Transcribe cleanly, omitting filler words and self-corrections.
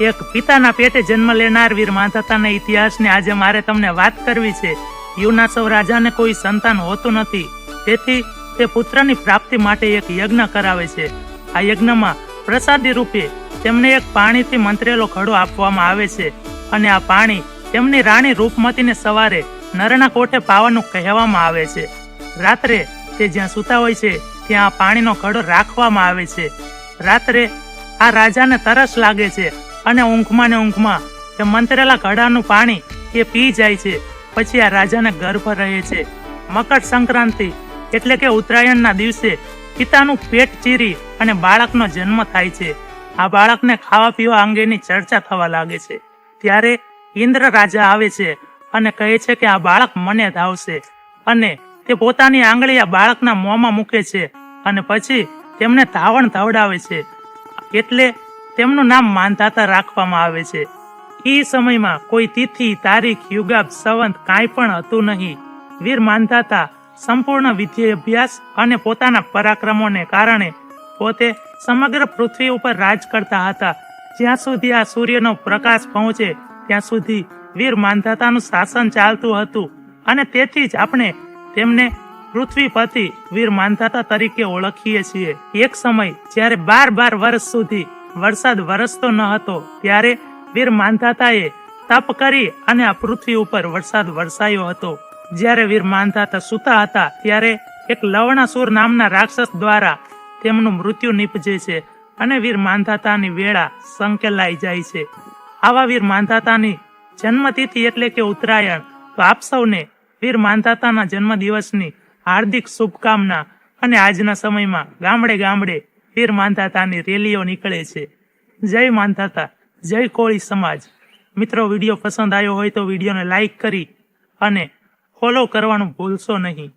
એક પિતાના પેટે જન્મ લેનાર વીર માંધાતાના ઇતિહાસને આજે મારે તમને વાત કરવી છે। યુનાસવ રાજાને કોઈ સંતાન હોતું નથી, તેથી તે પુત્રની પ્રાપ્તિ માટે એક યજ્ઞ કરાવે છે। આ યજ્ઞમાં પ્રસાદી રૂપે તેમને એક પાણીથી મંત્રેલો ઘડો આપવામાં આવે છે અને આ પાણી તેમની રાણી રૂપમતીને સવારે નરના કોઠે પાવાનું કહેવામાં આવે છે। રાત્રે તે જ્યાં સૂતા હોય છે ત્યાં આ પાણીનો ઘડો રાખવામાં આવે છે। રાત્રે આ રાજાને તરસ લાગે છે અને ઊંઘમાં ને ઊંઘમાં તે મંત્રેલા ઘડાનું પાણી એ પી જાય છે। પછી આ રાજાને ગર્ભ રહે છે। મકર સંક્રાંતિ એટલે કે ઉત્તરાયણના દિવસે પિતાનું પેટ ચીરી અને બાળકનો જન્મ થાય છે। આ બાળકને ખાવા પીવા અંગેની ચર્ચા થવા લાગે છે। ત્યારે ઇન્દ્ર રાજા આવે છે અને કહે છે કે આ બાળક મને ધાવશે, અને તે પોતાની આંગળી આ બાળકના મોંમાં મૂકે છે અને પછી તેમને ધાવણ ધવડાવે છે, એટલે તેમનું નામ માંધાતા રાખવામાં આવે છે। એ સમયમાં કોઈ તિથિ, તારીખ, યુગાબ, સંવંત કાંઈ પણ હતું નહીં। વીર માંધાતા સંપૂર્ણ વિદ્યા અભ્યાસ અને પોતાના પરાક્રમોને કારણે પોતે સમગ્ર પૃથ્વી ઉપર રાજ કરતા હતા। જ્યાં સુધી આ સૂર્યનો પ્રકાશ પહોંચે ત્યાં સુધી વીર માંધાતાનું શાસન ચાલતું હતું અને તેથી જ આપણે તેમને પૃથ્વીપતિ વીર માંધાતા તરીકે ઓળખીએ છીએ। એક સમય જ્યારે 12 વર્ષ સુધી વરસાદ વરસતો ન હતો ત્યારે વીર માંધાતાએ તપ કરી અને આ પૃથ્વી ઉપર વરસાદ વરસાયો હતો। જ્યારે વીર માંધાતા સૂતા હતા ત્યારે એક લવણાસુર નામના રાક્ષસ દ્વારા તેમનું મૃત્યુ નીપજે છે અને વીર માંધાતાની વેળા સંકેલાઈ જાય છે। આવા વીર માંધાતાની જન્મતિથિ એટલે કે ઉત્તરાયણ। તો આપ સૌને વીર માંધાતાના જન્મ દિવસની હાર્દિક શુભકામના। અને આજના સમયમાં ગામડે ગામડે વીર માંધાતાની રેલીઓ નીકળે છે। જય માંધાતા, જય કોળી સમાજ। મિત્રો, વિડીયો પસંદ આવ્યો હોય તો વિડીયોને લાઈક કરી અને ફોલો કરવાનું ભૂલશો નહીં।